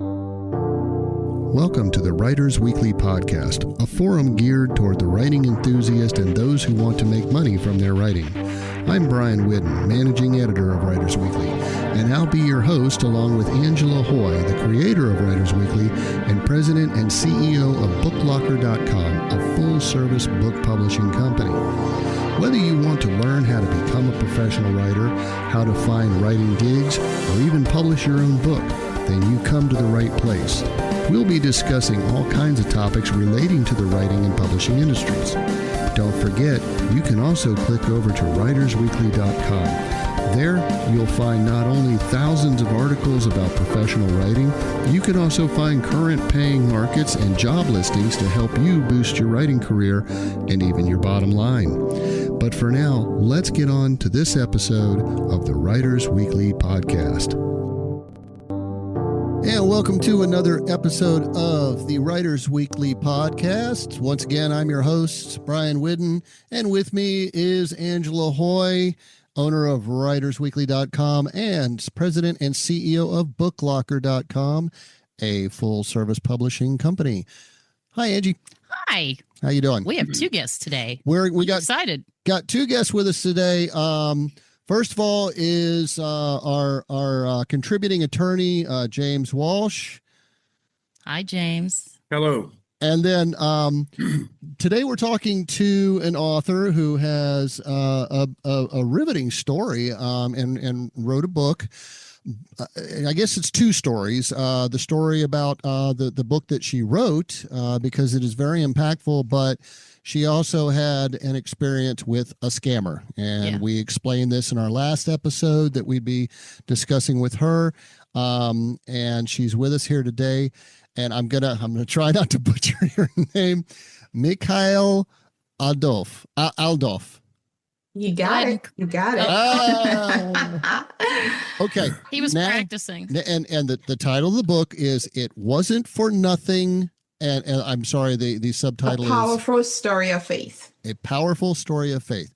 Welcome to the Writers Weekly podcast, a forum geared toward the writing enthusiast and those who want to make money from their writing. I'm Brian Whidden, managing editor of Writers Weekly, and I'll be your host along with Angela Hoy, the creator of Writers Weekly and president and CEO of BookLocker.com, a full-service book publishing company. Whether you want to learn how to become a professional writer, how to find writing gigs, or even publish your own book, then you come to the right place. We'll be discussing all kinds of topics relating to the writing and publishing industries. Don't forget, you can also click over to WritersWeekly.com. There, you'll find not only thousands of articles about professional writing, you can also find current paying markets and job listings to help you boost your writing career and even your bottom line. But for now, let's get on to this episode of the Writers Weekly podcast. And welcome to another episode of the Writers Weekly podcast. Once again, I'm your host, Brian Whidden, and with me is Angela Hoy, owner of WritersWeekly.com and president and CEO of BookLocker.com, a full-service publishing company. Hi, Angie. Hi. How you doing? We have two guests today. We got excited. Got two guests with us today. First of all is our contributing attorney, James Walsh. Hi, James. Hello. And then today we're talking to an author who has a riveting story and wrote a book. I guess it's two stories. The story about the book that she wrote, because it is very impactful, but she also had an experience with a scammer. And we explained this in our last episode that we'd be discussing with her. And she's with us here today. And I'm gonna try not to butcher your name, Michaele Aldophe. You got it. You got it. Okay. He was practicing. And the title of the book is "It Wasn't for Nothing." And I'm sorry, the subtitle is A Powerful Story of Faith. A Powerful Story of Faith.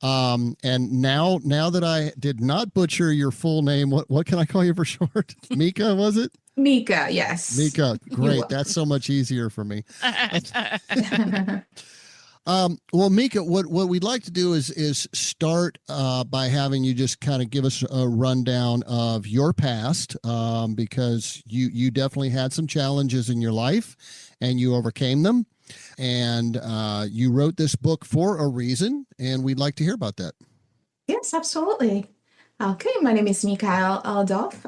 And now that I did not butcher your full name, what can I call you for short? Mickka, was it? Mickka, yes. Mickka, great. That's so much easier for me. Well, Mickka, what we'd like to do is start by having you just kind of give us a rundown of your past, because you definitely had some challenges in your life and you overcame them. And you wrote this book for a reason, and we'd like to hear about that. Yes, absolutely. Okay, my name is Michaele Aldophe.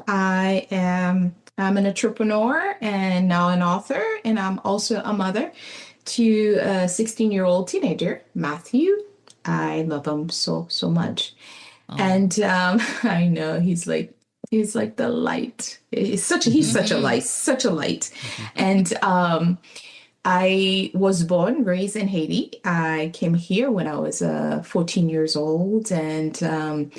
I'm an entrepreneur and now an author, and I'm also a mother to a 16-year-old teenager, Matthew. I love him so much. Oh. And I know he's like the light. He's such a light. Mm-hmm. And I was born, raised in Haiti. I came here when I was 14 years old, and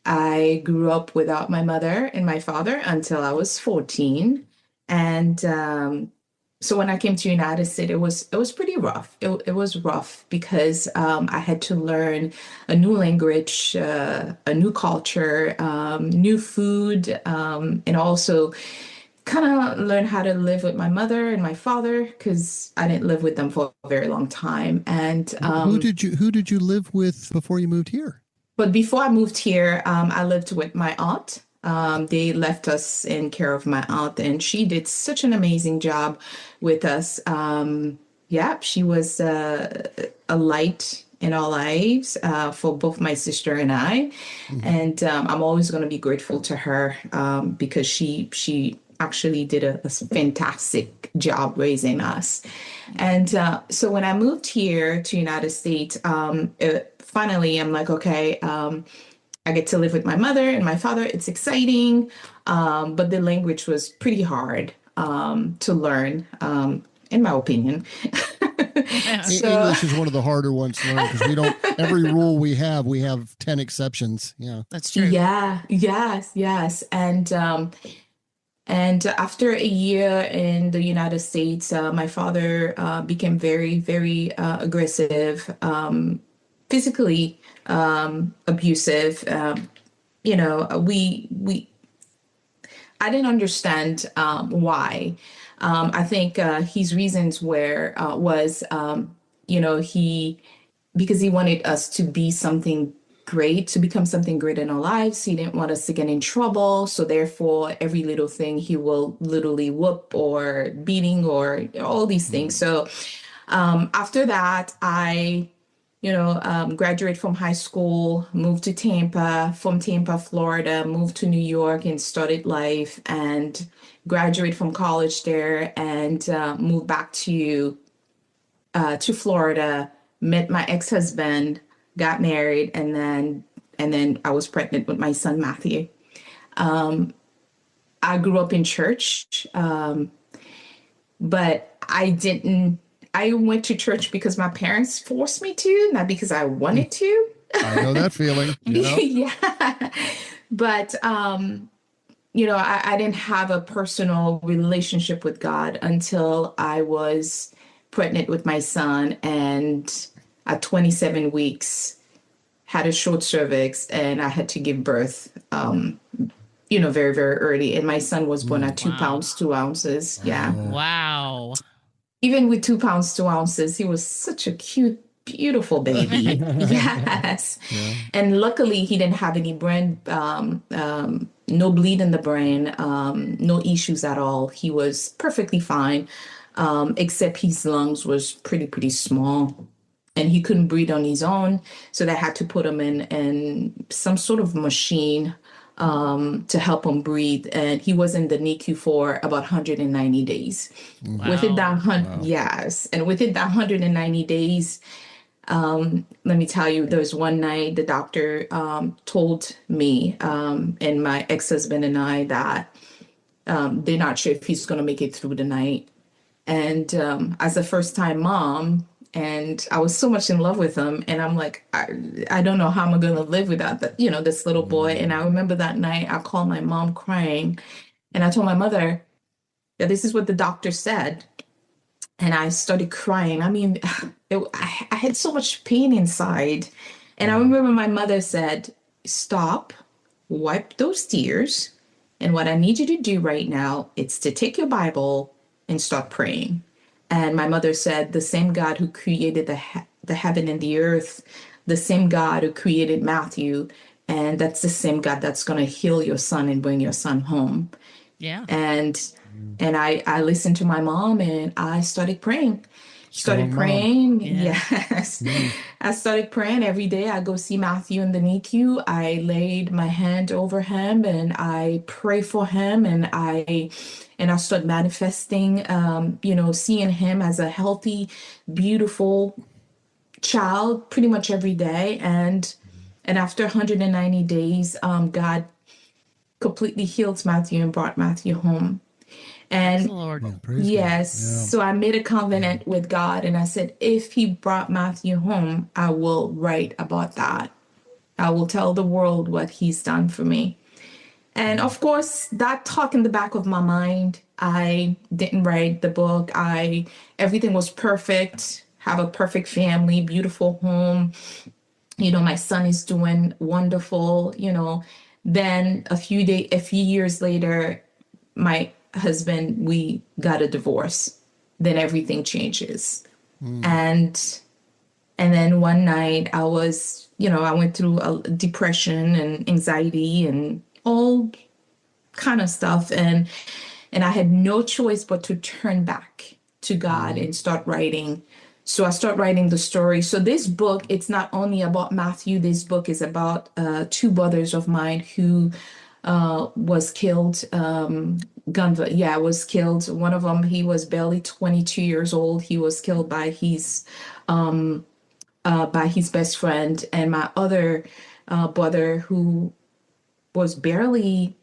I grew up without my mother and my father until I was 14. And so when I came to the United States, it was pretty rough. It was rough because I had to learn a new language, a new culture, new food, and also kind of learn how to live with my mother and my father, because I didn't live with them for a very long time. And who did you live with before you moved here? But before I moved here, I lived with my aunt. They left us in care of my aunt, and she did such an amazing job with us. She was a light in our lives for both my sister and I. Mm-hmm. And I'm always going to be grateful to her because she actually did a fantastic job raising us. And so when I moved here to United States, finally I'm like, okay, I get to live with my mother and my father. It's exciting, but the language was pretty hard to learn, in my opinion. English is one of the harder ones to learn because we don't. Every rule we have 10 exceptions. Yeah, that's true. Yeah, yes, and after a year in the United States, my father became very, very aggressive, physically abusive. I didn't understand why. I think his reasons was, he because he wanted us to be something great, to become something great in our lives. He didn't want us to get in trouble. So therefore, every little thing he will literally whoop or beating or all these things. So after that, I graduate from high school, moved to Tampa, from Tampa, Florida, moved to New York and started life and graduate from college there and moved back to Florida, met my ex-husband, got married, and then I was pregnant with my son, Matthew. I grew up in church, but I went to church because my parents forced me to, not because I wanted to. I know that feeling. Yeah. But, I didn't have a personal relationship with God until I was pregnant with my son and at 27 weeks had a short cervix and I had to give birth, very, very early. And my son was born at 2 pounds, 2 ounces. Yeah. Wow. Even with 2 pounds, 2 ounces, he was such a cute, beautiful baby. Yes. Yeah. And luckily, he didn't have any brain, no bleed in the brain, no issues at all. He was perfectly fine, except his lungs was pretty small. And he couldn't breathe on his own. So they had to put him in some sort of machine to help him breathe. And he was in the NICU for about 190 days. Wow. Within that, yes. And within that 190 days, let me tell you, there was one night the doctor told me and my ex-husband and I that they're not sure if he's going to make it through the night. And as a first-time mom, and I was so much in love with him, and I'm like, I don't know how I'm going to live without this little boy. And I remember that night I called my mom crying, and I told my mother that this is what the doctor said. And I started crying. I mean, I had so much pain inside. And I remember my mother said, stop, wipe those tears. And what I need you to do right now is to take your Bible and start praying. And my mother said, the same God who created the heaven and the earth, the same God who created Matthew, and that's the same God that's going to heal your son and bring your son home. Yeah. And I listened to my mom and I started praying. Started praying. Yeah. Yes. I started praying every day. I go see Matthew in the NICU. I laid my hand over him and I pray for him and I start manifesting, seeing him as a healthy, beautiful child pretty much every day. And after 190 days, God completely healed Matthew and brought Matthew home. And Lord. yes, so I made a covenant with God and I said, if he brought Matthew home, I will write about that. I will tell the world what he's done for me. And of course, that talk in the back of my mind, I didn't write the book. Everything was perfect, have a perfect family, beautiful home. My son is doing wonderful, Then a few years later, my husband, we got a divorce. Then everything changes. And then one night I went through a depression and anxiety and all kind of stuff. And I had no choice but to turn back to God and start writing. So I start writing the story. So this book, it's not only about Matthew. This book is about two brothers of mine who was killed. Was killed. One of them, he was barely 22 years old. He was killed by his best friend. And my other brother, who was barely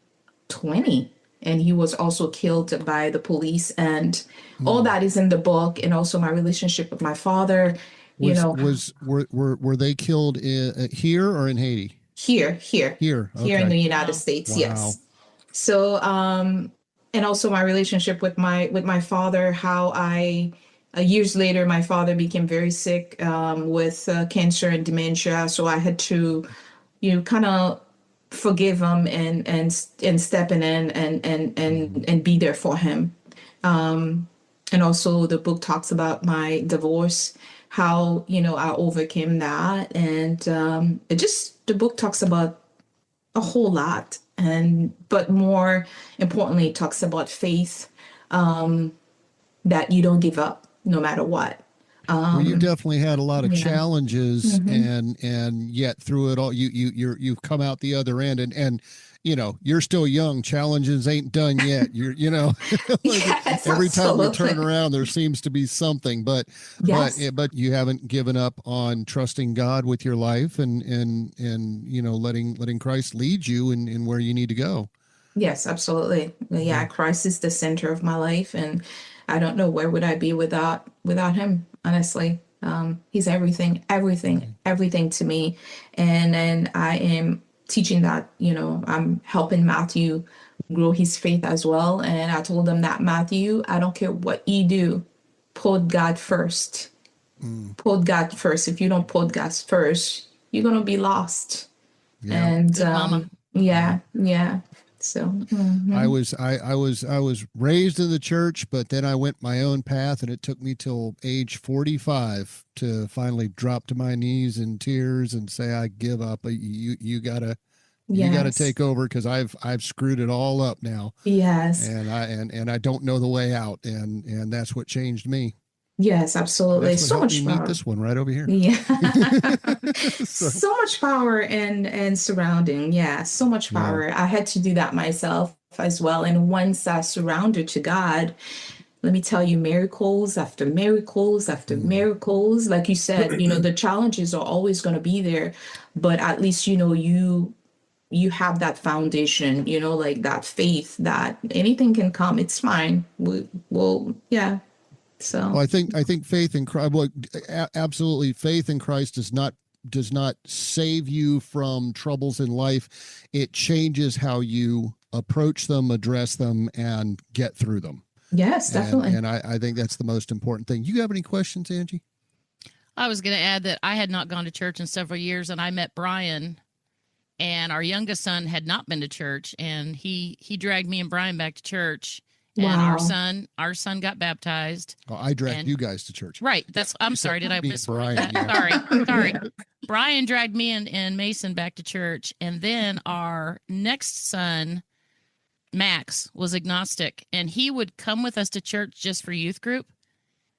20, and he was also killed by the police. And all that is in the book, and also my relationship with my father. Were they killed here or in Haiti? Here, okay. Here in the United States. Wow. Yes. So, and also my relationship with my father, how years later, my father became very sick with cancer and dementia. So I had to, kind of forgive him and stepping in and be there for him. And also the book talks about my divorce, how, I overcame that. And the book talks about a whole lot. But more importantly, it talks about faith, that you don't give up no matter what. Well, you definitely had a lot of challenges, Mm-hmm. and yet through it all, you've come out the other end, and you're still young. Challenges ain't done yet. Yes, Every time we turn absolutely. around, there seems to be something, Yes. but you haven't given up on trusting God with your life, and letting Christ lead you in where you need to go. Yes, absolutely. Yeah, Mhm. Christ is the center of my life, and I don't know where would I be without him, honestly. He's everything, everything, everything to me. And I am teaching that, I'm helping Matthew grow his faith as well. And I told him that, Matthew, I don't care what you do, put God first. Mm. Put God first. If you don't put God first, you're gonna be lost. Yeah. And Good mama. yeah, yeah. So, I mhm. was I was raised in the church, but then I went my own path, and it took me till age 45 to finally drop to my knees in tears and say, I give up. You gotta Yes, take over, because I've screwed it all up now, yes, and I don't know the way out, and that's what changed me. yes, And absolutely. that's what So helped me much meet power. this one right over here. Yeah. So So much power and surrounding. Yeah, so much yeah. power. I had to do that myself as well. And once I surrounded to God, let me tell you, miracles after miracles after Mhm. miracles. Like you said, the challenges are always going to be there, but at least you have that foundation, like that faith that anything can come. It's fine. Yeah. So Well, I think faith in Christ. Well, absolutely, faith in Christ does not save you from troubles in life. It changes how you approach them, address them, and get through them. yes, And definitely. and I think that's the most important thing. You have any questions, Angie? I was going to add that I had not gone to church in several years, and I met Brian, and our youngest son had not been to church, and he dragged me and Brian back to church, and our Wow. son got baptized, Oh, I dragged and you guys to church. right, that's I'm You said sorry, did I me and misword Brian. that? Yeah. Sorry. Brian dragged me and Mason back to church, and then our next son, Max, was agnostic, and he would come with us to church just for youth group,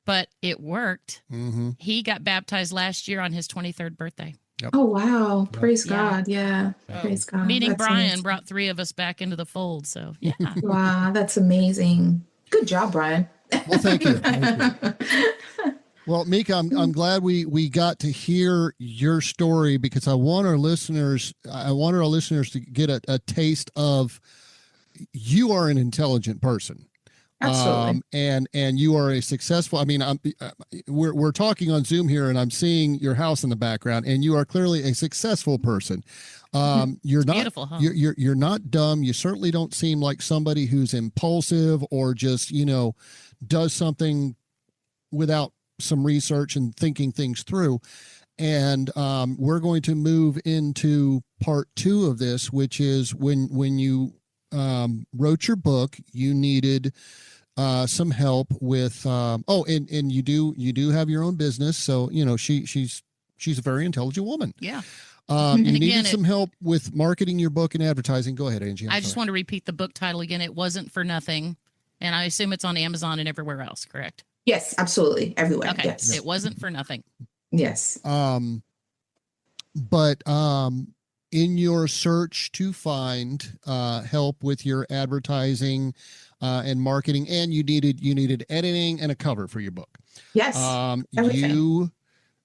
but it worked. Mm-hmm. He got baptized last year on his 23rd birthday. Yep. Oh, wow. Yep. Praise Yeah. God. Yeah. So Praise God. meeting That's Brian amazing. brought three of us back into the fold. So yeah. Wow. That's amazing. Good job, Brian. Well, thank you. Well, Mickka, I'm glad we got to hear your story, because I want our listeners to get a taste of, you are an intelligent person. Absolutely. And you are a successful. I mean, we're talking on Zoom here, and I'm seeing your house in the background, and you are clearly a successful person. You're It's not beautiful, huh? you're not dumb. You certainly don't seem like somebody who's impulsive, or just does something without some research and thinking things through. And we're going to move into part two of this, which is when you wrote your book, you needed some help with. And you do have your own business, so she's a very intelligent woman. Yeah. You And needed again, some help with marketing your book and advertising. Go ahead, Angie. I'm I just sorry. want to repeat the book title again. It wasn't for nothing. And I assume it's on Amazon and everywhere else, correct? Yes, absolutely. Everywhere. Okay. Yes. It wasn't for nothing. Yes. But in your search to find help with your advertising and marketing, and you needed editing and a cover for your book. Yes. Um, Everything.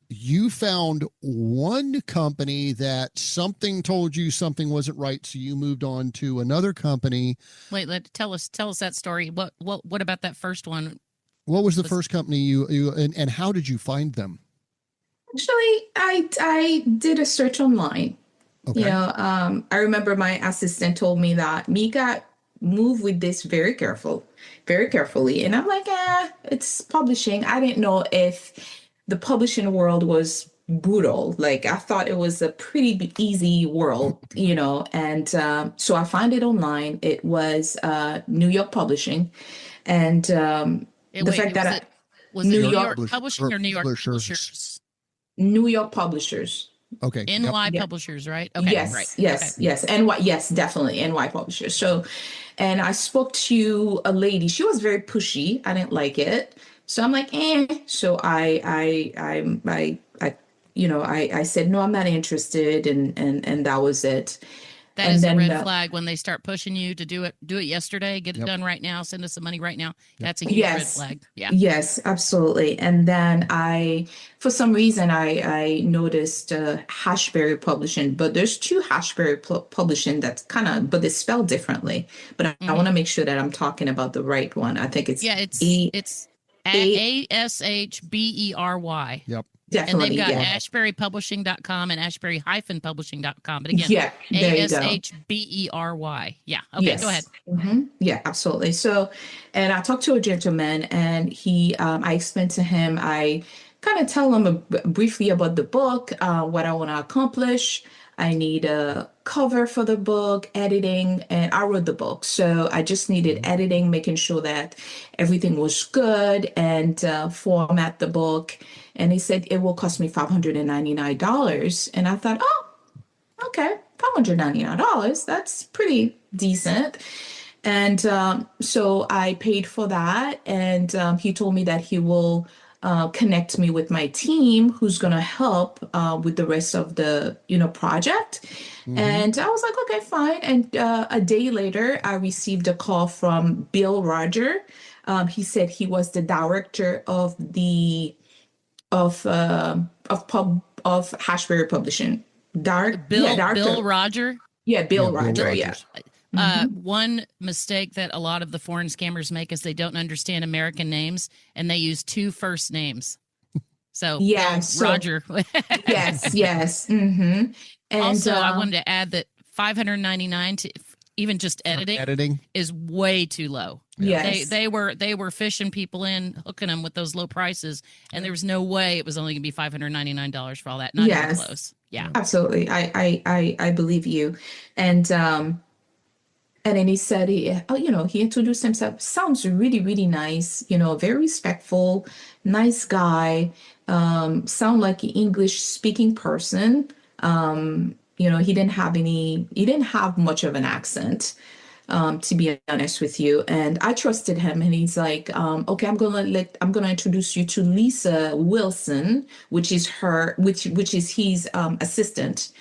you found one company that something told you something wasn't right, so you moved on to another company. Wait, tell us that story. What about that first one? What was the first company and how did you find them? Actually, I did a search online. Okay. I remember my assistant told me that Mickka, move with this very carefully. And I'm like, it's publishing. I didn't know if the publishing world was brutal. Like I thought it was a pretty easy world, and so I found it online. It was New York Publishing, and It, the wait, fact it was that it was New it New York York York, Publishing Publishing or New York Publishers. Publishers? New York Publishers. Okay. Yep. NY Yeah. Publishers, right? Okay, right. Yes, Okay. yes. NY, yes, definitely NY Publishers. So, and I spoke to a lady. She was very pushy. I didn't like it. So I'm like, eh. So I said, no, I'm not interested. And that was it. That And is a then, red flag when they start pushing you to do it yesterday, get it Yep. done right now, send us some money right now. Yep. That's a huge red yes, flag. Yeah. yes, absolutely. And then for some reason, I noticed Hashberry Publishing, but there's two Hashberry Publishing that's but they're spelled differently. But I want to make sure that I'm talking about the right one. I think it's Yeah, it's ASHBERY. Yep. And they've definitely, got yeah. ashberypublishing.com and ashbery-publishing.com. But again, Yeah, there you go. ASHBERY. Yeah. Okay, go ahead. Yeah, absolutely. So, and I talked to a gentleman, and I explained to him, I kind of tell him briefly about the book, what I want to accomplish. I need a cover for the book, editing, and I wrote the book. So I just needed editing, making sure that everything was good, and format the book. And he said it will cost me $599. And I thought, oh, okay, $599. That's pretty decent. And so I paid for that. And he told me that he will connect me with my team who's going to help with the rest of the project. And I was like, okay, fine. And a day later, I received a call from Bill Roger. He said he was the director of Hashberry Publishing. Bill Roger. Yeah, Bill Bill Roger. Yeah. Rogers. One mistake that a lot of the foreign scammers make is they don't understand American names and they use two first names. So, Yeah, Bill Roger. Yes. And Also, I wanted to add that $599 to even just editing is way too low. yes. They were fishing people in, hooking them with those low prices, and there was no way it was only going to be $599 for all that. Not even Yes. close. Yeah. Absolutely. I believe you. And then he said, he introduced himself. Sounds really, really nice, very respectful, nice guy, sound like an English speaking person. He didn't have much of an accent, to be honest with you. And I trusted him, and he's like, okay, I'm gonna introduce you to Lisa Wilson, which is his assistant.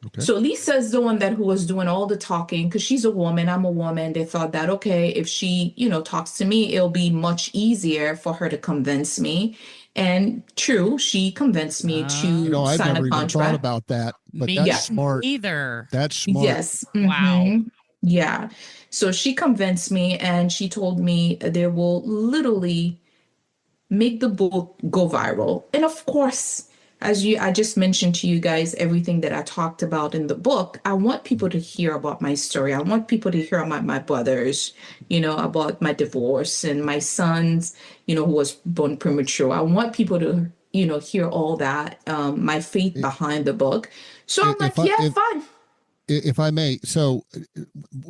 Okay. So Lisa is the one who was doing all the talking, because she's a woman, I'm a woman. They thought that, okay, if she, talks to me, it'll be much easier for her to convince me. And true, she convinced me to I've sign never a even contract. thought about that, but Me that's smart. either. That's smart. Yes. Wow. Yeah. So she convinced me, and she told me they will literally make the book go viral. And of course, I just mentioned to you guys everything that I talked about in the book, I want people to hear about my story. I want people to hear about my brothers, about my divorce, and my sons, who was born premature. I want people to, hear all that, my faith behind the book. So I'm like, fine. If I may, so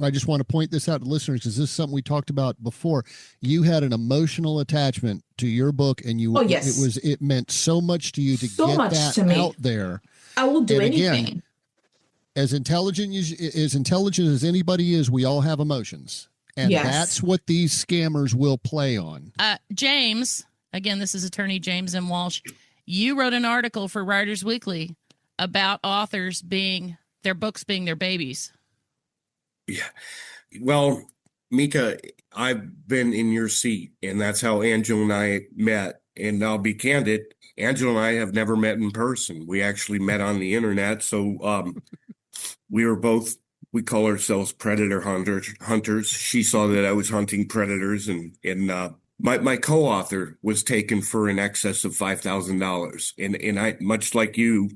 I just want to point this out to listeners, because this is something we talked about before. You had an emotional attachment to your book, and Oh, yes. it meant so much to you to So get much that to me. out there. I will do And anything. again, as intelligent as anybody is, we all have emotions, and Yes. that's what these scammers will play on. James, again, this is attorney James M. Walsh. You wrote an article for Writers Weekly about authors their books being their babies. Yeah. Well, Mickka, I've been in your seat, and that's how Angela and I met. And I'll be candid, Angela and I have never met in person. We actually met on the internet. So we call ourselves predator hunters. She saw that I was hunting predators, and my co-author was taken for in excess of $5,000. And I, much like you,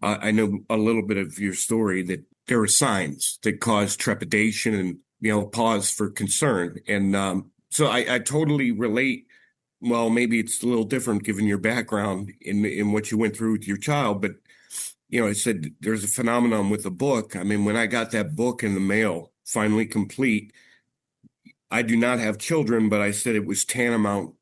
I know a little bit of your story, that there are signs that cause trepidation and, pause for concern. And so I totally relate well, maybe it's a little different given your background in what you went through with your child, but I said there's a phenomenon with the book. I mean, when I got that book in the mail, finally complete, I do not have children, but I said it was tantamount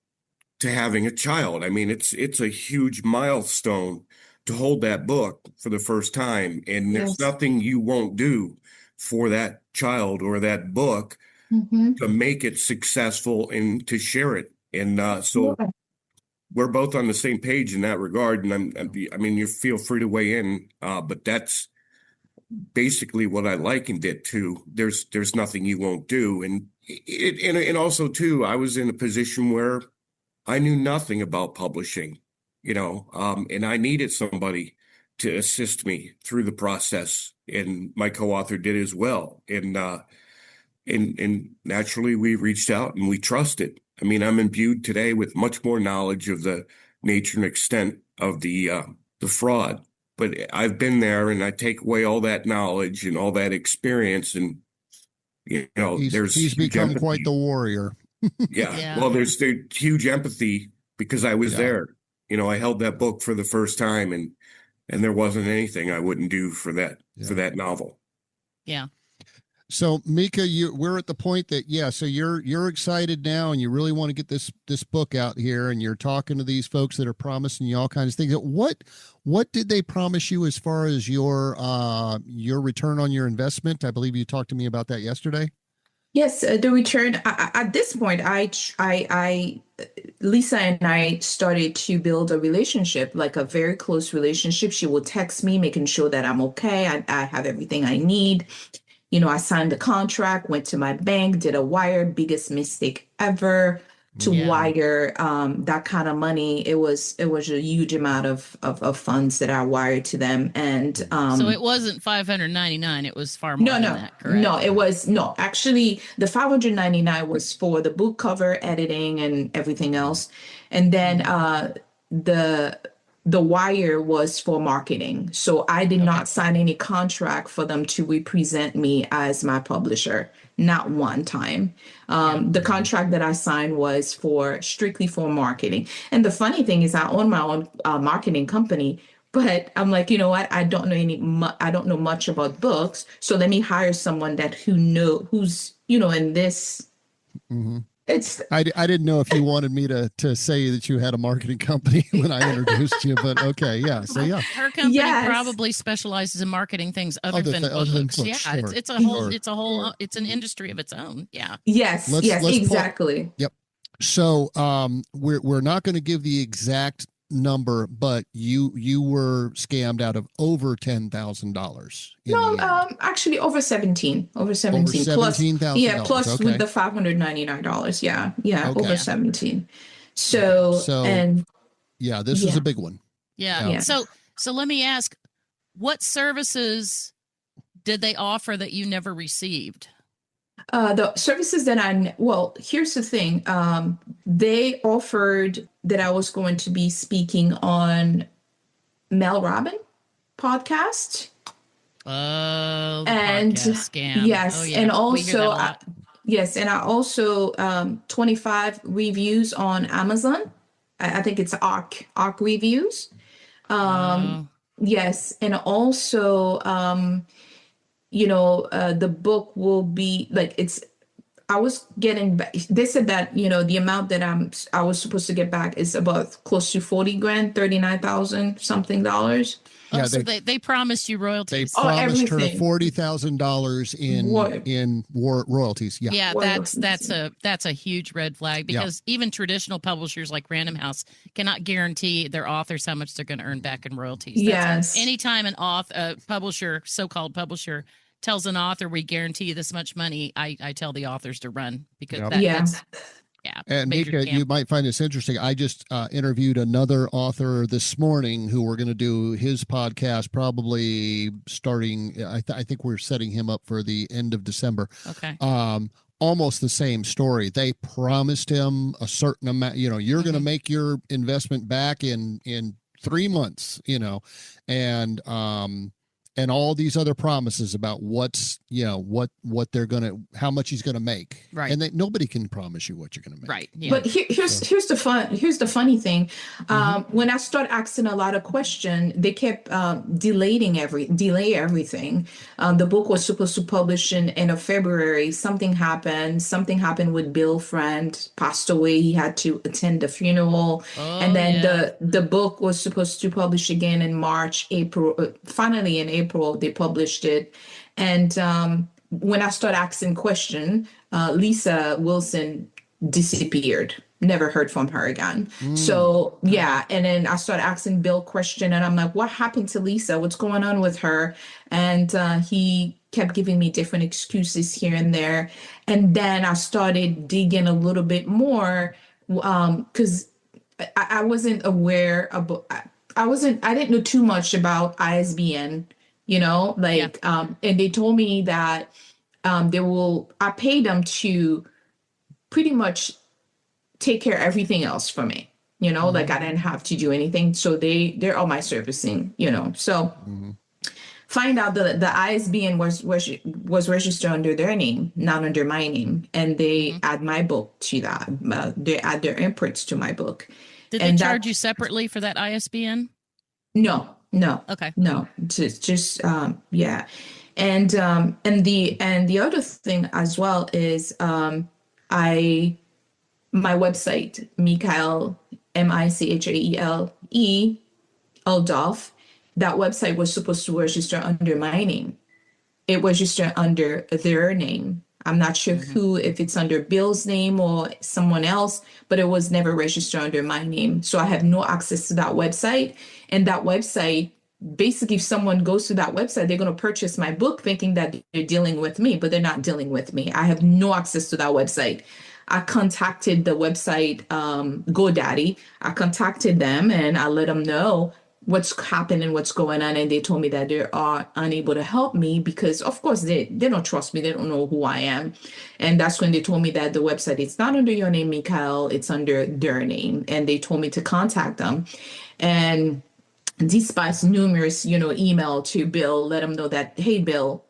to having a child. I mean, it's a huge milestone to hold that book for the first time, and there's Yes. nothing you won't do for that child or that book Mm-hmm. to make it successful and to share it. And so Yeah. we're both on the same page in that regard. And I mean, you feel free to weigh in, but that's basically what I likened it to. There's nothing you won't do. And also too, I was in a position where I knew nothing about publishing, and I needed somebody to assist me through the process, and my co-author did as well. And naturally we reached out and we trusted. I mean, I'm imbued today with much more knowledge of the nature and extent of the fraud, but I've been there, and I take away all that knowledge and all that experience, and there's he's huge become empathy. quite the warrior. Yeah. Yeah. Well, there's huge empathy because I was Yeah. there. I held that book for the first time, and there wasn't anything I wouldn't do for that novel. Yeah. So Mickka, we're at the point that, so you're excited now, and you really want to get this book out here, and you're talking to these folks that are promising you all kinds of things. What did they promise you as far as your return on your investment? I believe you talked to me about that yesterday. Yes, the return. At this point, Lisa and I started to build a relationship, like a very close relationship. She will text me, making sure that I'm okay. I have everything I need. I signed the contract, went to my bank, did a wire, biggest mistake ever to wire that kind of money. It was a huge amount of funds that I wired to them. And so it wasn't $599, it was far more than that, correct? No, it was no. Actually, the $599 was for the book cover, editing, and everything else. And then the wire was for marketing. So I did not sign any contract for them to represent me as my publisher, not one time. The contract that I signed was strictly for marketing. And the funny thing is I own my own marketing company, but I'm like, you know what? I don't know much about books. So let me hire someone who's in this. Mm-hmm. I didn't know if you wanted me to say that you had a marketing company when I introduced you, but okay, yeah. So yeah, her company probably specializes in marketing things other than books. Yeah, sure, it's an industry of its own. Yeah. Yes. Exactly. Yep. So we're not going to give the exact number, but you were scammed out of over $10,000. No, actually over 17. Over 17. Plus $17,000. Plus with the $599. Yeah. Okay. Over 17. So and this is a big one. Yeah. So let me ask, what services did they offer that you never received? The services here's the thing. They offered that I was going to be speaking on Mel Robbins podcast. Oh, the and podcast scam. Yes. Oh, yeah. And also, and I also 25 reviews on Amazon. I think it's ARC reviews. Yes. And also, the book will be I was getting back. They said that, the amount that I was supposed to get back is about close to 40 grand, 39,000 something dollars. Yeah, so they promised you royalties. They promised her $40,000 in royalties. Yeah. Yeah, that's a huge red flag because even traditional publishers like Random House cannot guarantee their authors how much they're going to earn back in royalties. Yes. Anytime a so-called publisher tells an author, we guarantee you this much money, I tell the authors to run because that's and Mickka, you might find this interesting. I just interviewed another author this morning who we're going to do his podcast probably starting. I think we're setting him up for the end of December. Okay. Almost the same story. They promised him a certain amount. You're going to make your investment back in 3 months. And and all these other promises about what's, what they're going to, how much he's going to make. Right. And nobody can promise you what you're going to make. Right. Yeah. But here's the funny thing. When I started asking a lot of questions, they kept delay everything. The book was supposed to publish in end of February. Something happened with Bill Friend, passed away. He had to attend the funeral. And then the book was supposed to publish again in March, April. Finally in April, they published it. And when I started asking questions, Lisa Wilson disappeared. Never heard from her again. So yeah, and then I started asking Bill question, and I'm like, what happened to Lisa? What's going on with her? And he kept giving me different excuses here and there. And then I started digging a little bit more because I wasn't aware of, I didn't know too much about ISBN, and they told me that I paid them to pretty much take care of everything else for me, like I didn't have to do anything. So they're all my servicing, so find out that the ISBN was registered under their name, not under my name. And they add my book to that. They add their imprints to my book. Did they charge you separately for that ISBN? No. Okay. No, just yeah. And the other thing as well is my website, Michaele, Michaele Aldophe, that website was supposed to register under my name. It registered under their name. I'm not sure if it's under Bill's name or someone else, but it was never registered under my name. So I have no access to that website. And that website, basically, if someone goes to that website, they're going to purchase my book thinking that they're dealing with me, but they're not dealing with me. I have no access to that website. I contacted the website, GoDaddy. I contacted them and I let them know what's happening, what's going on. And they told me that they are unable to help me because, of course, they don't trust me. They don't know who I am. And that's when they told me that the website, it's not under your name, Michaele, it's under their name. And they told me to contact them. And despite numerous, email to Bill, let him know that, hey, Bill,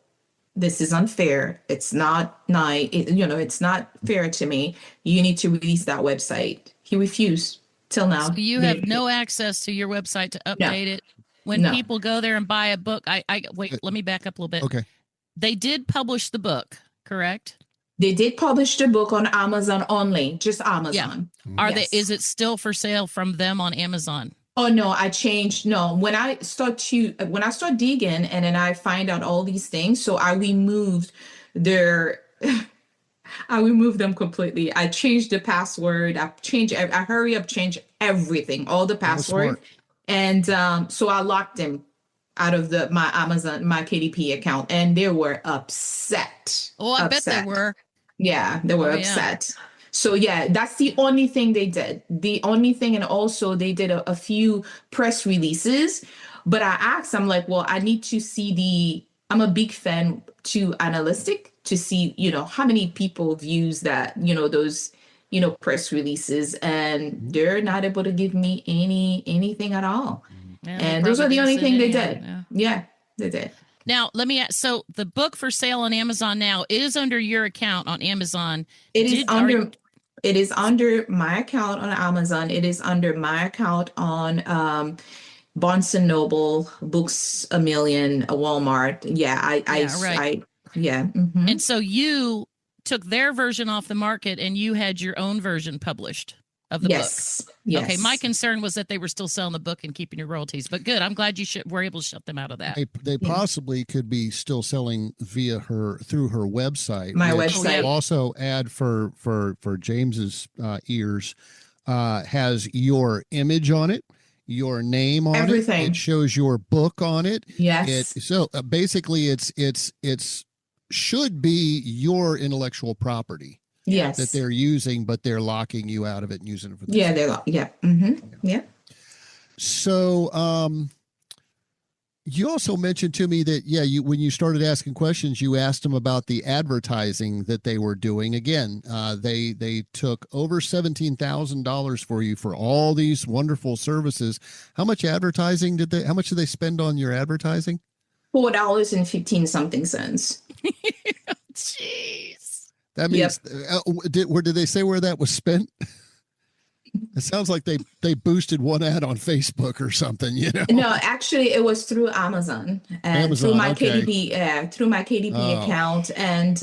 this is unfair. It's not nice. It's not fair to me. You need to release that website. He refused till now. So you have no access to your website to update it. When people go there and buy a book, wait, let me back up a little bit. Okay. They did publish the book, correct? They did publish the book on Amazon only, just Amazon. Yeah. Is it still for sale from them on Amazon? Oh no, I changed. No, when I start digging and then I find out all these things, so I removed I removed them completely. I changed the password. I hurry up, change everything, all the password, and so I locked them out of my Amazon, my KDP account, and they were upset. Oh, I bet they were. Yeah, they were upset. Yeah. So yeah, that's the only thing they did. The only thing, and also they did a few press releases. But I asked, I'm like, well, I need to see I'm a big fan to Analytic to see, how many people views that, those, press releases, and they're not able to give me anything at all. Yeah, and those are the only thing they did. Yeah, they did. Now, let me ask, so the book for sale on Amazon now is under your account on Amazon. It is under my account on Amazon. It is under my account on Barnes & Noble, Books A Million, Walmart. Yeah, yeah. Mm-hmm. And so you took their version off the market and you had your own version published of the book. Yes. Okay, my concern was that they were still selling the book and keeping your royalties, but good. I'm glad you were able to shut them out of that. They possibly could be still selling through her website. My website. Also add for James's ears, has your image on it, your name on everything. It shows your book on it. Yes. Basically it's should be your intellectual property. Yes. That they're using, but they're locking you out of it and using it for themselves. Yeah. So you also mentioned to me that when you started asking questions, you asked them about the advertising that they were doing. Again, they took over $17,000 for you for all these wonderful services. How much advertising how much did they spend on your advertising? $4.15 something. Jeez. That Yep. means, did they say where that was spent? It sounds like they boosted one ad on Facebook or something, you know? No, actually, it was through Amazon and through Amazon, my okay. KDP Oh, account, and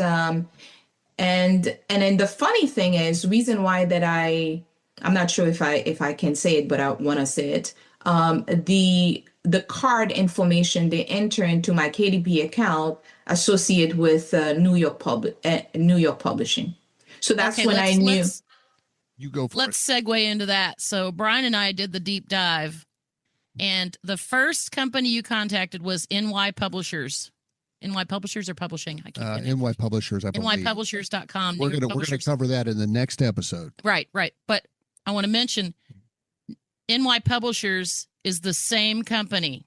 then the funny thing is, reason why that I'm not sure if I can say it, but I want to say it. The card information they enter into my KDP account associate with New York Publishing. So that's Okay, when I knew. you go for let's segue into that. So Brian and I did the deep dive, and the first company you contacted was NY Publishers. NY Publishers or Publishing? I can't it. NY Publishers, I believe. NYpublishers.com. We're gonna cover that in the next episode. Right. But I want to mention NY Publishers is the same company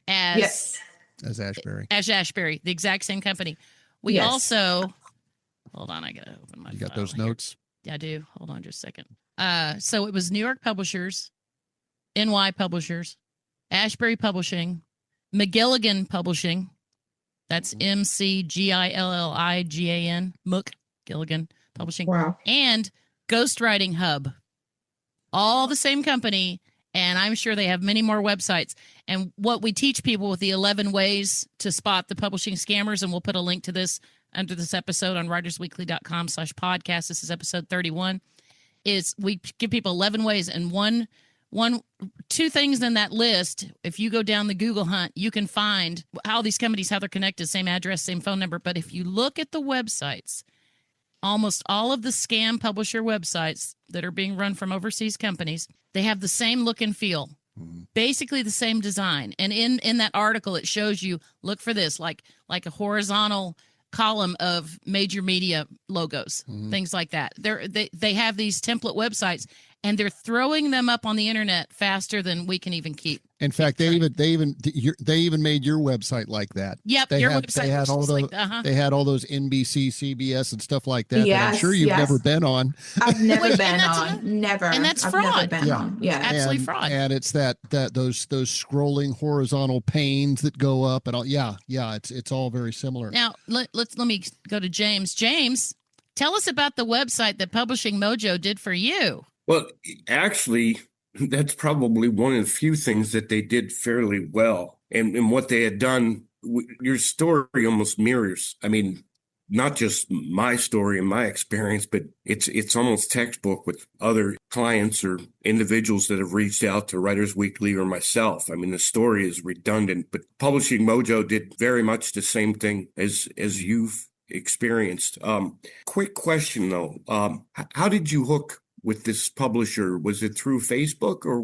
as Yes. As Ashbery. As Ashbery, the exact same company. We Yes. also hold on, I gotta open my You got file those here. notes? Yeah, I do. Hold on just a second. So it was New York Publishers, NY Publishers, Ashbery Publishing, McGilligan Publishing. That's McGilligan, Mook Gilligan Publishing. Wow. And Ghostwriting Hub. All the same company, and I'm sure they have many more websites. And what we teach people with the 11 ways to spot the publishing scammers, and we'll put a link to this under this episode on writersweekly.com/podcast. This is episode 31. Is we give people 11 ways, and two things in that list. If you go down the Google hunt, you can find how these companies, how they're connected, same address, same phone number. But if you look at the websites, almost all of the scam publisher websites that are being run from overseas companies, they have the same look and feel, basically the same design. And in that article, it shows you, look for this, like a horizontal column of major media logos, things like that. They have these template websites, and they're throwing them up on the internet faster than we can even keep. In fact, they even made your website like that. Yep, They your had, website they had looks all just those like that. they had all those NBC, CBS, and stuff like that. That I'm Yes, sure you've yes. never been on. I've never Well, and been that's on. Never. and that's I've never fraud. been Yeah. on. Yeah. Absolutely fraud. And it's those scrolling horizontal panes that go up and all. Yeah, it's all very similar. Now let me go to James. James, tell us about the website that Publishing Mojo did for you. Well, actually, that's probably one of the few things that they did fairly well. And what they had done, your story almost mirrors. I mean, not just my story and my experience, but it's almost textbook with other clients or individuals that have reached out to Writers Weekly or myself. I mean, the story is redundant, but Publishing Mojo did very much the same thing as you've experienced. Quick question though, how did you hook with this publisher? Was it through Facebook, or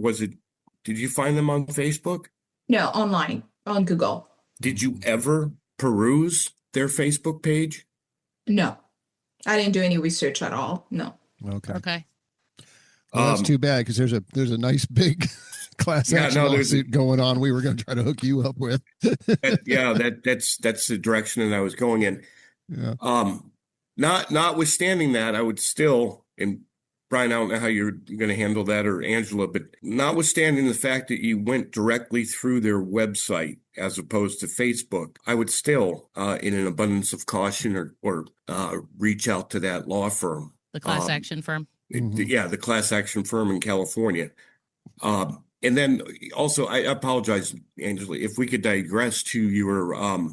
did you find them on Facebook? No, online, on Google. Did you ever peruse their Facebook page? No, I didn't do any research at all. No. Okay. Well, that's too bad, because there's a nice big class action lawsuit going on. We were going to try to hook you up with. That's the direction that I was going in. Yeah. Notwithstanding that, I would still, and Brian, I don't know how you're going to handle that, or Angela, but notwithstanding the fact that you went directly through their website as opposed to Facebook, I would still, in an abundance of caution, or reach out to that law firm. The class action firm. The class action firm in California. And then also, I apologize, Angela, if we could digress to your,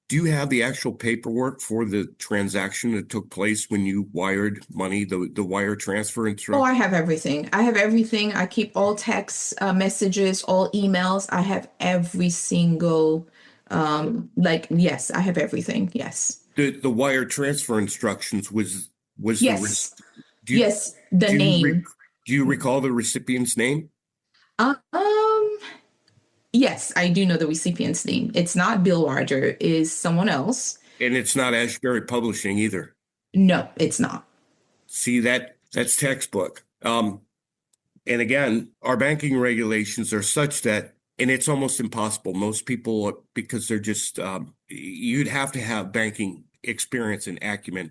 do you have the actual paperwork for the transaction that took place when you wired money, the wire transfer instruction? Oh, I have everything. I keep all text messages, all emails. I have every single, yes, I have everything. Yes. The wire transfer instructions was Yes. The name. Do you recall the recipient's name? Yes, I do know the recipient's name. It's not Bill Roger, is someone else. And it's not Ashbery Publishing either. No, it's not. See, that's textbook. And again, our banking regulations are such that, and it's almost impossible. Most people, because they're just, you'd have to have banking experience and acumen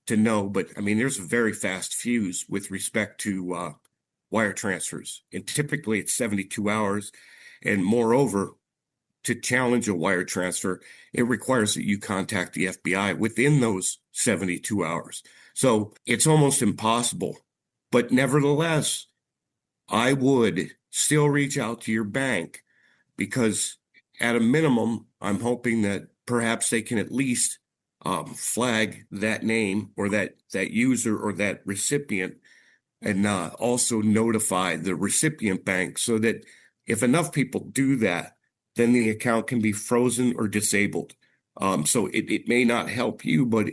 to know. But I mean, there's a very fast fuse with respect to wire transfers. And typically it's 72 hours. And moreover, to challenge a wire transfer, it requires that you contact the FBI within those 72 hours. So it's almost impossible. But nevertheless, I would still reach out to your bank, because at a minimum, I'm hoping that perhaps they can at least flag that name or that user or that recipient, and also notify the recipient bank, so that if enough people do that, then the account can be frozen or disabled. So it may not help you, but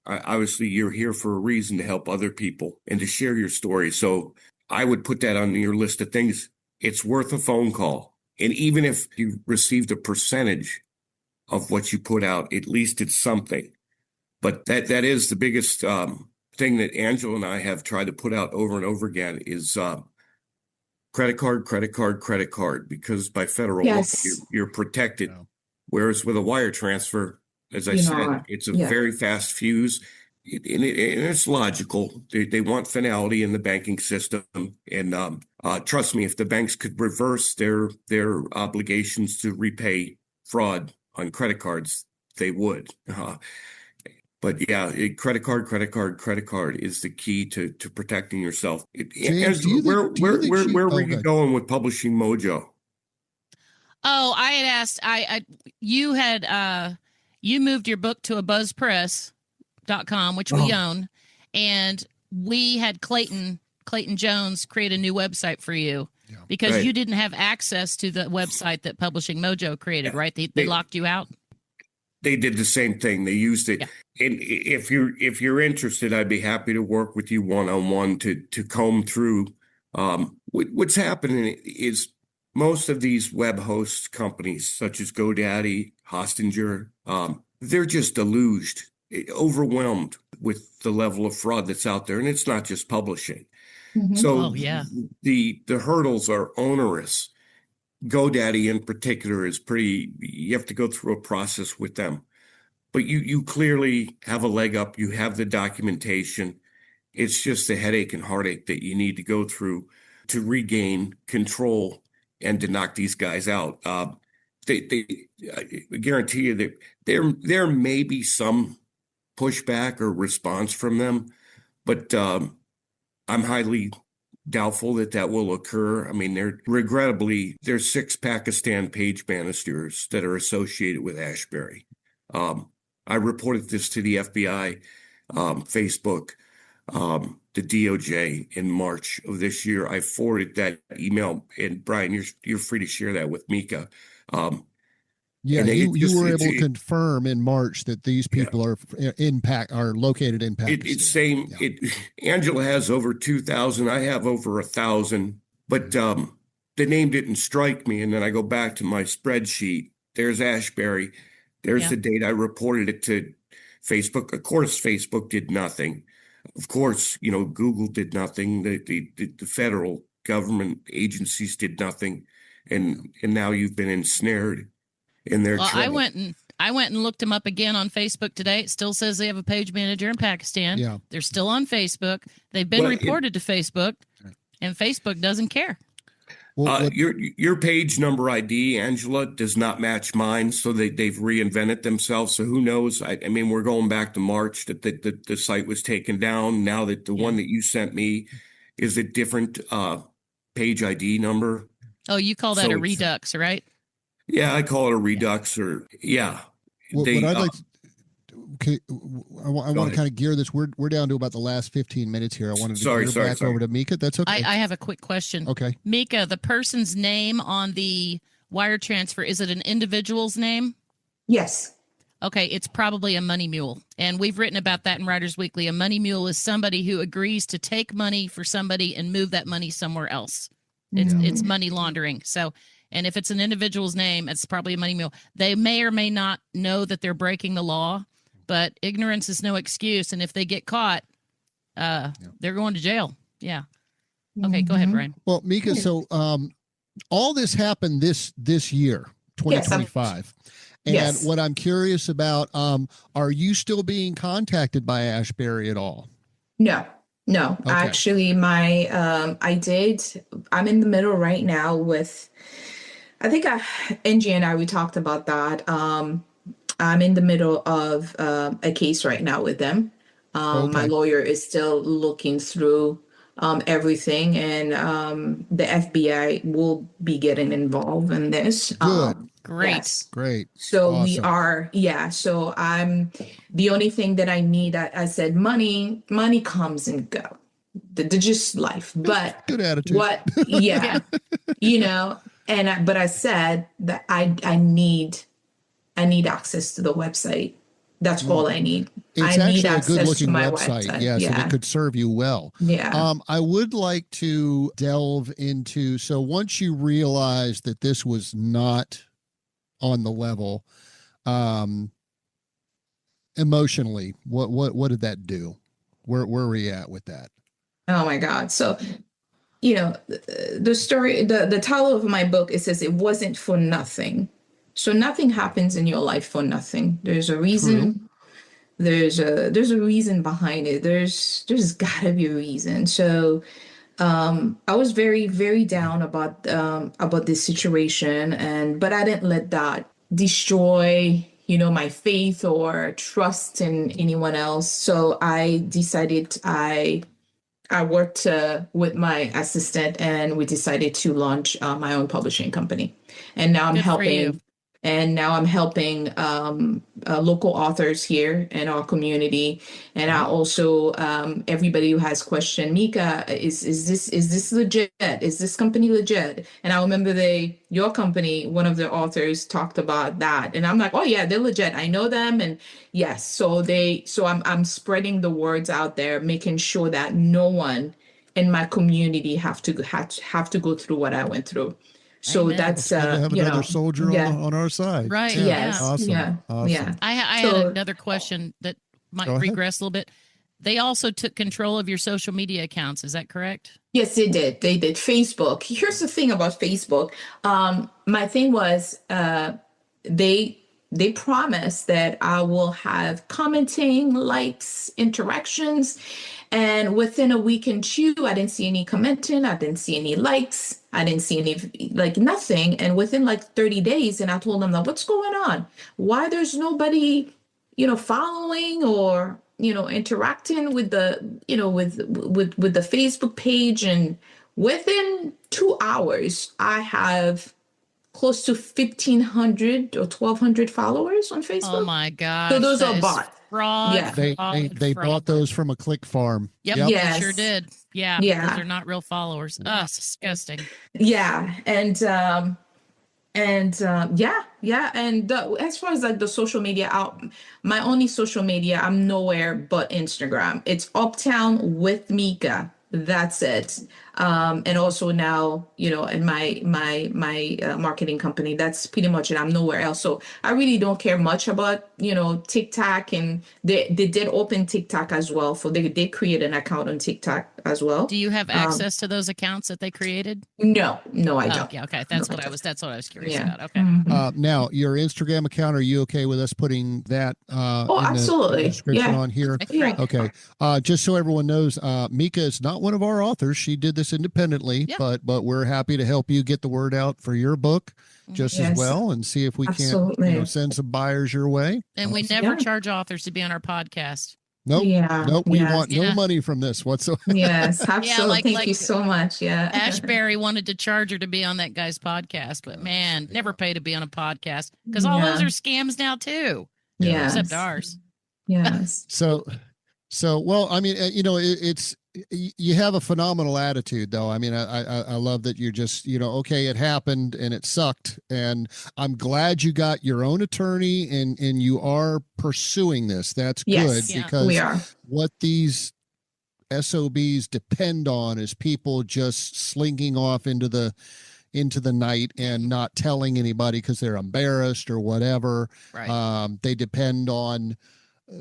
obviously you're here for a reason, to help other people and to share your story. So I would put that on your list of things. It's worth a phone call. And even if you received a percentage of what you put out, at least it's something. But that is the biggest thing that Angela and I have tried to put out over and over again is credit card, because by federal law, you're protected. Yeah. Whereas with a wire transfer, as I said, it's a very fast fuse. And it's logical. They want finality in the banking system. And trust me, if the banks could reverse their obligations to repay fraud on credit cards, they would. But yeah, credit card is the key to protecting yourself. James, where were you going with Publishing Mojo? Oh, I had asked. You had you moved your book to a buzzpress.com, which we own, and we had Clayton Jones create a new website for you because you didn't have access to the website that Publishing Mojo created, right? They locked you out. They did the same thing. They used it. Yeah. And if you're interested, I'd be happy to work with you one-on-one to comb through. What's happening is most of these web host companies, such as GoDaddy, Hostinger, they're just deluged, overwhelmed with the level of fraud that's out there. And it's not just publishing. Mm-hmm. So the hurdles are onerous. GoDaddy in particular is you have to go through a process with them. But you clearly have a leg up. You have the documentation. It's just the headache and heartache that you need to go through to regain control and to knock these guys out. I guarantee you that there may be some pushback or response from them, but I'm highly doubtful that will occur. I mean, there's 6 Pakistan page banisters that are associated with Ashbery. I reported this to the FBI, Facebook, the DOJ in March of this year. I forwarded that email, and Brian, you're free to share that with Mickka. You were able to confirm in March that these people are located in Pakistan. It's saying Angela has over 2,000. I have over 1,000, but the name didn't strike me. And then I go back to my spreadsheet. There's Ashbery. There's the date I reported it to Facebook. Of course, Facebook did nothing. Of course, Google did nothing. The federal government agencies did nothing, and now you've been ensnared. I went and looked them up again on Facebook today. It still says they have a page manager in Pakistan. Yeah. They're still on Facebook. They've been reported to Facebook, and Facebook doesn't care. Your page number ID, Angela, does not match mine, so they've reinvented themselves. So who knows? I mean, we're going back to March that the site was taken down. Now that the one that you sent me is a different page ID number. Oh, you call that a redux, right? Yeah, I call it a redux, or I want to kind of gear this. We're down to about the last 15 minutes here. I wanted to gear back over to Mickka. That's okay. I have a quick question. Okay. Mickka, the person's name on the wire transfer, is it an individual's name? Yes. Okay, it's probably a money mule. And we've written about that in Writers Weekly. A money mule is somebody who agrees to take money for somebody and move that money somewhere else. It's money laundering. So, and if it's an individual's name, it's probably a money mule. They may or may not know that they're breaking the law, but ignorance is no excuse. And if they get caught, they're going to jail. Yeah. Okay, go ahead, Brian. Well, Mickka, so all this happened this year, 2025. And what I'm curious about, are you still being contacted by Ashbery at all? No. Okay. Actually, I'm in the middle right now with I think Angie and I, we talked about that. I'm in the middle of a case right now with them. My Okay. lawyer is still looking through everything, and the FBI will be getting involved in this. Good. Great. Yes. Great. So we Awesome. are, yeah. So I'm the only thing that I need. I said money comes and go. The just life. But Good attitude. what? Yeah, And but I said that I need access to the website. That's all I need. It's I need actually a access to good-looking my website. Yes, and it could serve you well. Yeah. I would like to delve into, so once you realize that this was not on the level, emotionally, what did that do? Where were we at with that? Oh my God. So, the story, the title of my book, it says it wasn't for nothing. So nothing happens in your life for nothing. There's a reason. True. There's a reason behind it. There's gotta be a reason. So I was very, very down about this situation, but I didn't let that destroy, my faith or trust in anyone else. So I decided I worked with my assistant, and we decided to launch my own publishing company. And now I'm Good for you. helping. And now I'm helping local authors here in our community, and I also everybody who has questioned Mickka, is this legit? Is this company legit? And I remember your company, one of the authors talked about that, and I'm like, oh yeah, they're legit. I know them, and yes, so I'm spreading the words out there, making sure that no one in my community have to go through what I went through. So Amen. that's Good to have another soldier yeah. on our side. Right. Yeah. Yes. Awesome. Yeah. Awesome. Yeah. I had So another question that might Go ahead. regress a little bit. They also took control of your social media accounts. Is that correct? yes, they did. They did. Facebook. Here's the thing about Facebook. My thing was they promised that I will have commenting, likes, interactions. And within a week and two, I didn't see any commenting. I didn't see any likes. I didn't see any, like, nothing. And within like 30 days, and I told them, what's going on? Why there's nobody, following or, interacting with the, with the Facebook page. And within 2 hours, I have close to 1,500 or 1,200 followers on Facebook. Oh my gosh. So those that are is bots. Fraud. Yeah. They bought those from a click farm. Yep. Yes. They sure did. Yeah. Yeah. Those are not real followers. It's disgusting. Yeah. And yeah. And as far as like the social media my only social media, I'm nowhere but Instagram. It's Uptown with Mickka. That's it. And also now, in my marketing company, that's pretty much it. I'm nowhere else. So I really don't care much about, TikTok, and they did open TikTok as well. So they did create an account on TikTok as well. Do you have access to those accounts that they created? No, I don't. Yeah. Okay. That's what I was curious about. Okay. Now, your Instagram account, are you okay with us putting that in absolutely. the description Yeah. on here? Yeah. Okay. Just so everyone knows, Mickka is not one of our authors. She did this independently, Yep. but we're happy to help you get the word out for your book just as Yes. well, and see if we Absolutely. can't send some buyers your way. And we never charge authors to be on our podcast. Nope. Yeah. Nope. We Yes. want no money from this whatsoever. Yes, absolutely. Thank you so much. Yeah. Ashbery wanted to charge her to be on that guy's podcast, but man, never pay to be on a podcast because all those are scams now too. Yeah. Except ours. Yes. So, well, I mean, it's you have a phenomenal attitude, though. I mean, I love that you're just, okay, it happened and it sucked, and I'm glad you got your own attorney and you are pursuing this. That's good because we are. What these SOBs depend on is people just slinking off into the night and not telling anybody because they're embarrassed or whatever. Right. They depend on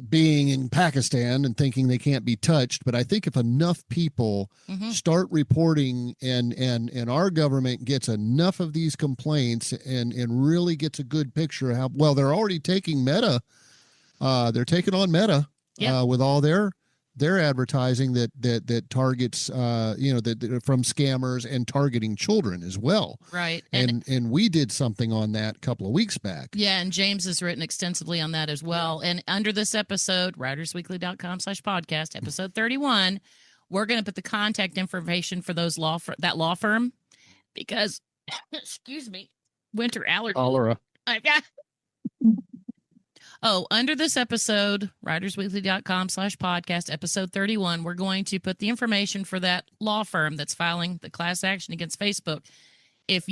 being in Pakistan and thinking they can't be touched. But I think if enough people start reporting and our government gets enough of these complaints and really gets a good picture of how well they're already taking Meta. They're taking on Meta with all their They're advertising that targets, that from scammers and targeting children as well. Right. And we did something on that a couple of weeks back. Yeah, and James has written extensively on that as well. And under this episode, writersweekly.com/podcast, episode 31, we're going to put the contact information for that law firm because, excuse me, winter allergy. Cholera. Under this episode, writersweekly.com/podcast, episode 31, we're going to put the information for that law firm that's filing the class action against Facebook. If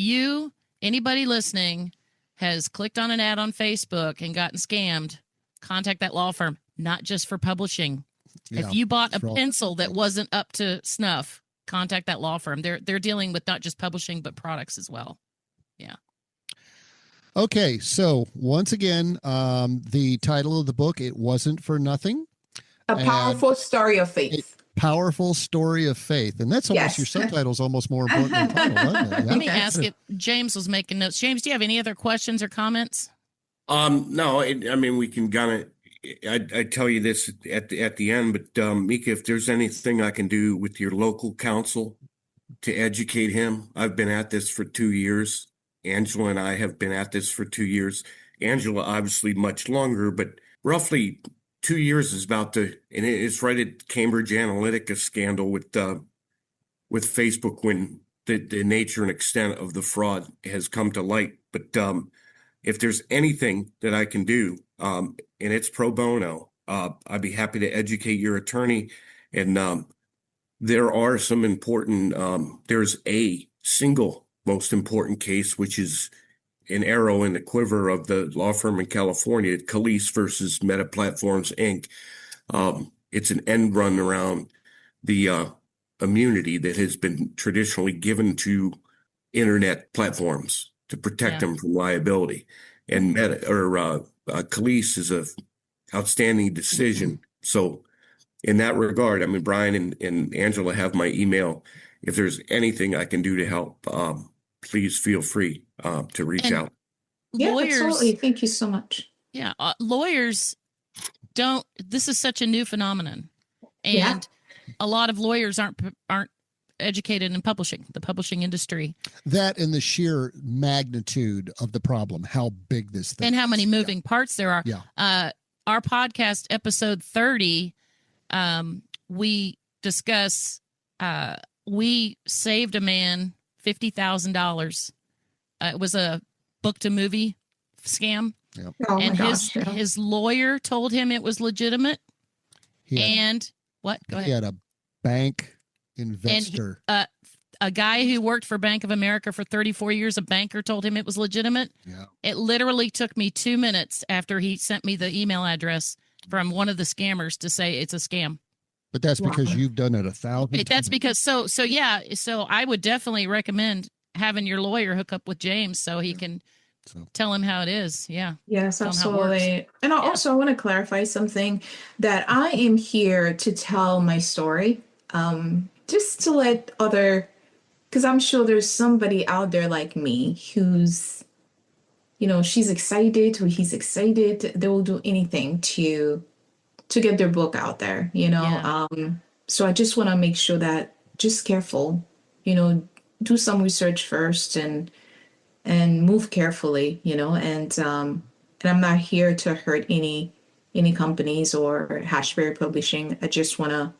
anybody listening, has clicked on an ad on Facebook and gotten scammed, contact that law firm, not just for publishing. Yeah, if you bought a pencil that wasn't up to snuff, contact that law firm. They're dealing with not just publishing, but products as well. Yeah. Okay, so once again, the title of the book, It Wasn't for Nothing. A Powerful Story of Faith. Powerful Story of Faith. And that's almost, your subtitle's almost more important than the title, doesn't it? Yeah. Let me ask it. James was making notes. James, do you have any other questions or comments? No, we can kind of, I tell you this at the end, but Mickka, if there's anything I can do with your local council to educate him, I've been at this for 2 years. Angela and I have been at this for 2 years. Angela, obviously much longer, but roughly 2 years is and it's right at Cambridge Analytica scandal with Facebook when the nature and extent of the fraud has come to light. But if there's anything that I can do, and it's pro bono, I'd be happy to educate your attorney. And there are some important, there's a single most important case, which is an arrow in the quiver of the law firm in California, Calise versus Meta Platforms, Inc. It's an end run around the immunity that has been traditionally given to internet platforms to protect them from liability. And Calise is a outstanding decision. So in that regard, Brian and Angela have my email. If there's anything I can do to help, please feel free to reach out. Yeah, absolutely. Thank you so much. Yeah. Lawyers this is such a new phenomenon. And a lot of lawyers aren't educated in the publishing industry. That and the sheer magnitude of the problem, how big this thing and how many moving parts there are. Yeah. Our podcast, episode 30, we discuss, we saved a man $50,000. It was a book to movie scam. Yep. Oh and my his lawyer told him it was legitimate. What? Go ahead. He had a bank investor. And a guy who worked for Bank of America for 34 years, a banker told him it was legitimate. Yeah. It literally took me 2 minutes after he sent me the email address from one of the scammers to say it's a scam. But that's because you've done it 1,000 times. That's because so I would definitely recommend having your lawyer hook up with James so he can tell him how it is. Yeah. Yes, absolutely. And I also want to clarify something, that I am here to tell my story, just to let because I'm sure there's somebody out there like me who's, she's excited or he's excited. They will do anything to get their book out there, so I just want to make sure that just careful, do some research first and move carefully, and I'm not here to hurt any companies or Ashbery Publishing. I just want to,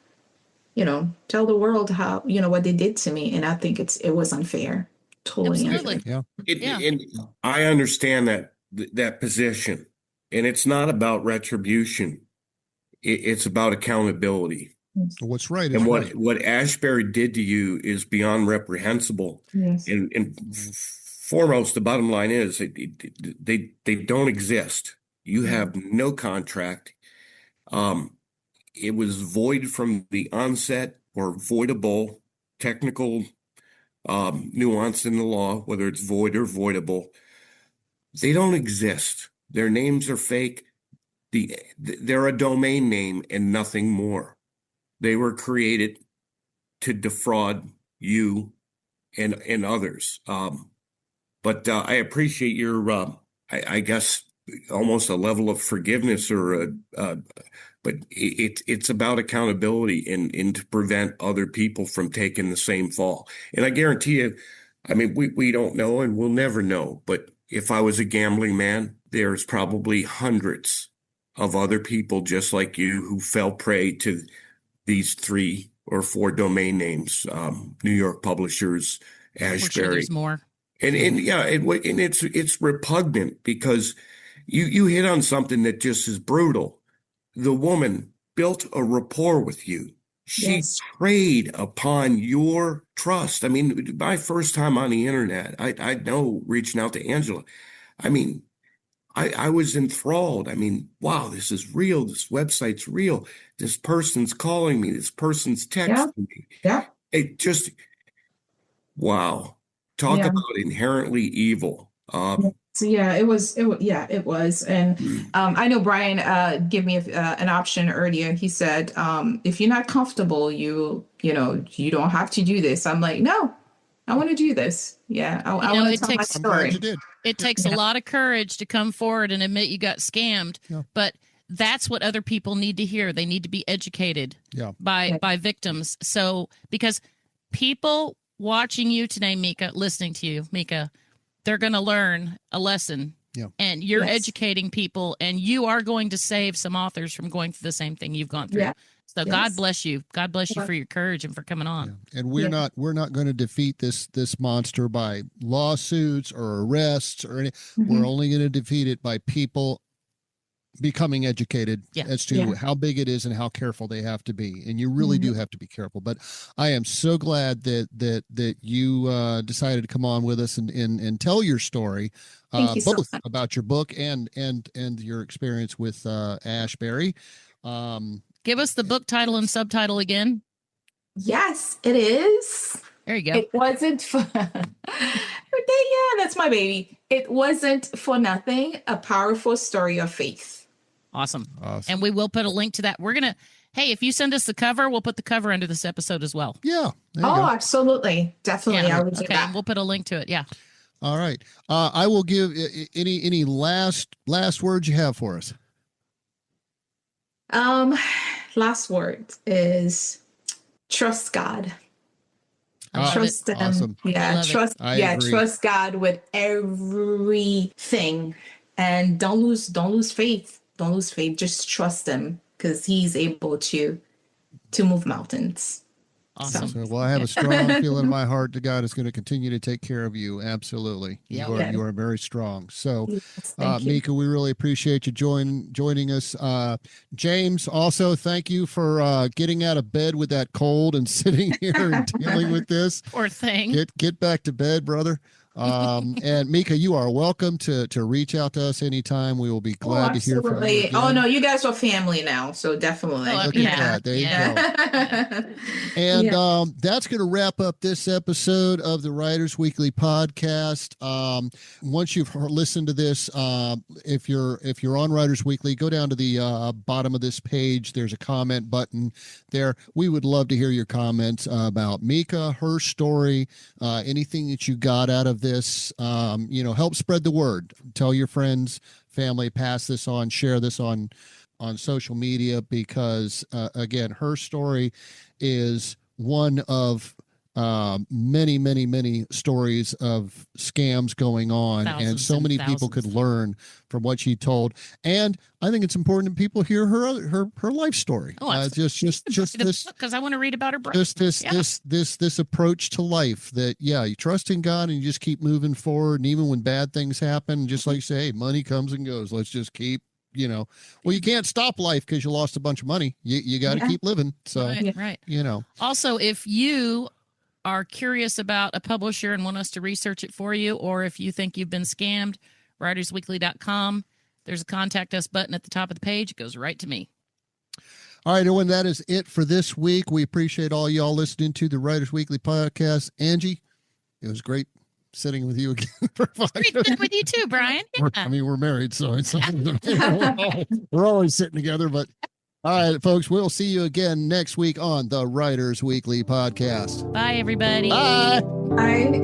tell the world how, what they did to me. And I think it was unfair. Totally Absolutely. unfair. And I understand that position, and it's not about retribution. It's about accountability. What's right and what Ashbery did to you is beyond reprehensible. Yes. And foremost, the bottom line is they don't exist. You have no contract. It was void from the onset, or voidable, technical nuance in the law, whether it's void or voidable. They don't exist. Their names are fake. They're a domain name and nothing more. They were created to defraud you and others. But I appreciate your, I guess, almost a level of forgiveness but it's about accountability and to prevent other people from taking the same fall. And I guarantee you, I mean, we don't know and we'll never know, but if I was a gambling man, there's probably hundreds of other people just like you who fell prey to these 3 or 4 domain names, New York publishers, Ashbery. We're sure there's more. And it's repugnant because you hit on something that just is brutal. The woman built a rapport with you. She preyed upon your trust. I mean, my first time on the internet, I know reaching out to Angela. I mean, I was enthralled. I mean, wow, this is real. This website's real. This person's calling me. This person's texting me. Yeah. It just, wow. Talk about inherently evil. So it was. And I know Brian gave me an option earlier. He said, if you're not comfortable, you don't have to do this. I'm like, no, I want to do this. Yeah, I want to tell my story. I'm glad you did. It takes a lot of courage to come forward and admit you got scammed, but that's what other people need to hear. They need to be educated by victims. So because people watching you today, Mickka, listening to you, Mickka, they're going to learn a lesson. Yeah. And you're educating people, and you are going to save some authors from going through the same thing you've gone through. Yeah. So God bless you. God bless you for your courage and for coming on. Yeah. And we're not going to defeat this monster by lawsuits or arrests or anything. Mm-hmm. We're only going to defeat it by people becoming educated as to how big it is and how careful they have to be. And you really do have to be careful. But I am so glad that you decided to come on with us and tell your story, both so about your book and your experience with Ashbery. Give us the book title and subtitle again. Yes, it is. There you go. It wasn't for that's my baby. It wasn't for nothing. A powerful story of faith. Awesome. And we will put a link to that. We're gonna. Hey, if you send us the cover, we'll put the cover under this episode as well. Yeah. Absolutely, definitely. I would do that. We'll put a link to it. Yeah. All right. I will give any last words you have for us. Last word is trust God. Trust Him. Awesome. Yeah, trust. Trust God with everything, and don't lose faith. Don't lose faith. Just trust Him because He's able to move mountains. Awesome. So, well, I have a strong feeling in my heart that God is going to continue to take care of you. Absolutely. Yep. You are very strong. So, thank you. Mickka, we really appreciate you joining us. James, also, thank you for getting out of bed with that cold and sitting here and dealing with this. Poor thing. Get back to bed, brother. And Mickka, you are welcome to reach out to us anytime. We will be glad to hear from you. Oh no, you guys are family now, so definitely. Look at that. There you go. And that's going to wrap up this episode of the Writers Weekly podcast. Once you've listened to this, if you're on Writers Weekly, go down to the bottom of this page. There's a comment button there. We would love to hear your comments about Mickka, her story, anything that you got out of this. Help spread the word. Tell your friends, family, pass this on, share this on social media, because again, her story is one of many stories of scams going on, and so many people could learn from what she told. And I think it's important that people hear her life story. Just this, because I want to read about her brother. This approach to life that you trust in God and you just keep moving forward, and even when bad things happen, just like you say, hey, money comes and goes. Let's just keep. You can't stop life because you lost a bunch of money. You got to keep living. So, right. Also, if you are curious about a publisher and want us to research it for you, or if you think you've been scammed, WritersWeekly.com. There's a contact us button at the top of the page. It goes right to me. All right, and that is it for this week. We appreciate all y'all listening to the Writers Weekly podcast. Angie, it was great sitting with you again. Great sitting with you too, Brian. Yeah. We're married, so it's we're always sitting together. But all right, folks, we'll see you again next week on the Writers Weekly podcast. Bye, everybody. Bye. Bye.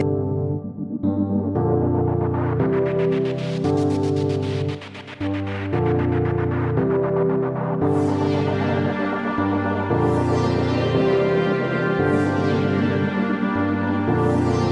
you.